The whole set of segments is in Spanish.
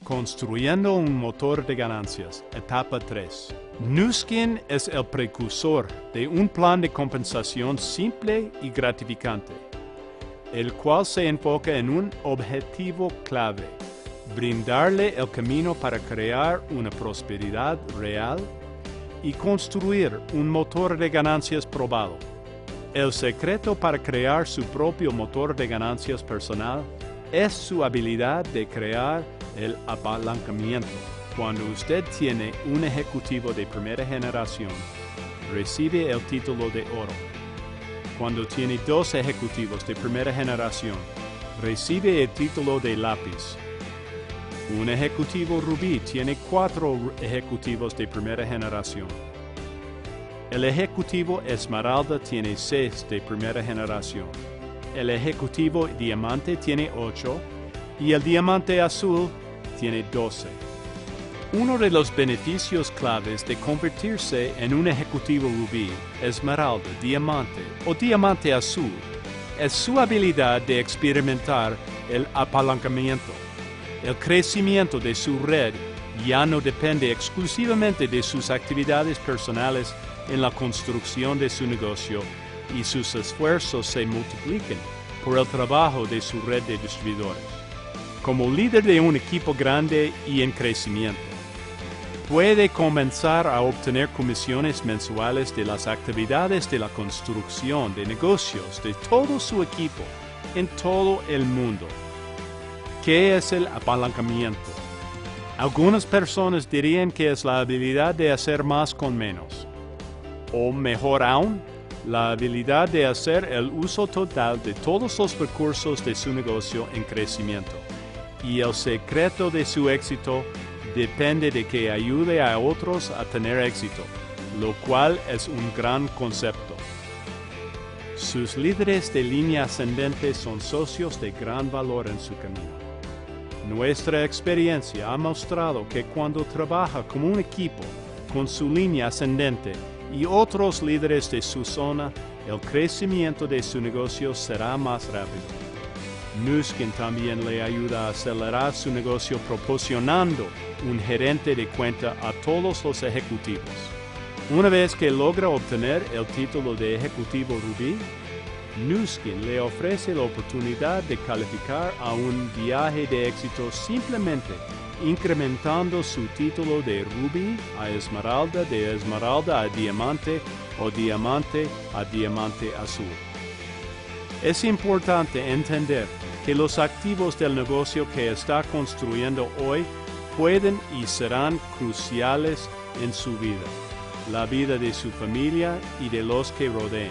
Construyendo un motor de ganancias, etapa 3. Nu Skin es el precursor de un plan de compensación simple y gratificante, el cual se enfoca en un objetivo clave: brindarle el camino para crear una prosperidad real y construir un motor de ganancias probado. El secreto para crear su propio motor de ganancias personal es su habilidad de crear el apalancamiento. Cuando usted tiene un ejecutivo de primera generación, recibe el título de oro. Cuando tiene 2 ejecutivos de primera generación, recibe el título de lápiz. Un ejecutivo rubí tiene 4 ejecutivos de primera generación. El ejecutivo esmeralda tiene 6 de primera generación. El ejecutivo diamante tiene 8 y el diamante azul tiene 12. Uno de los beneficios claves de convertirse en un ejecutivo rubí, esmeralda, diamante o diamante azul es su habilidad de experimentar el apalancamiento. El crecimiento de su red ya no depende exclusivamente de sus actividades personales en la construcción de su negocio, y sus esfuerzos se multiplican por el trabajo de su red de distribuidores. Como líder de un equipo grande y en crecimiento, puede comenzar a obtener comisiones mensuales de las actividades de la construcción de negocios de todo su equipo en todo el mundo. ¿Qué es el apalancamiento? Algunas personas dirían que es la habilidad de hacer más con menos, o mejor aún, la habilidad de hacer el uso total de todos los recursos de su negocio en crecimiento. Y el secreto de su éxito depende de que ayude a otros a tener éxito, lo cual es un gran concepto. Sus líderes de línea ascendente son socios de gran valor en su camino. Nuestra experiencia ha mostrado que cuando trabaja como un equipo con su línea ascendente y otros líderes de su zona, el crecimiento de su negocio será más rápido. Nu Skin también le ayuda a acelerar su negocio proporcionando un gerente de cuenta a todos los ejecutivos. Una vez que logra obtener el título de ejecutivo rubí, Nu Skin le ofrece la oportunidad de calificar a un viaje de éxito simplemente incrementando su título de rubí a esmeralda, de esmeralda a diamante o diamante a diamante azul. Es importante entender que los activos del negocio que está construyendo hoy pueden y serán cruciales en su vida, la vida de su familia y de los que rodean.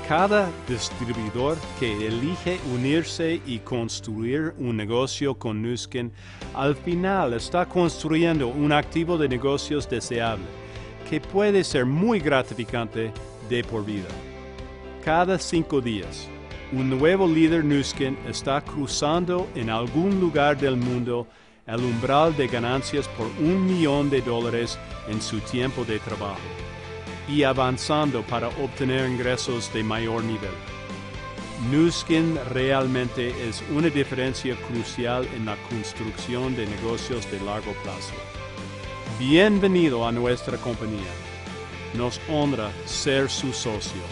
Cada distribuidor que elige unirse y construir un negocio con Nu Skin, al final está construyendo un activo de negocios deseable, que puede ser muy gratificante de por vida. Cada 5 días, un nuevo líder Nu Skin está cruzando en algún lugar del mundo el umbral de ganancias por $1 millón en su tiempo de trabajo, y avanzando para obtener ingresos de mayor nivel. Nu Skin realmente es una diferencia crucial en la construcción de negocios de largo plazo. Bienvenido a nuestra compañía. Nos honra ser su socio.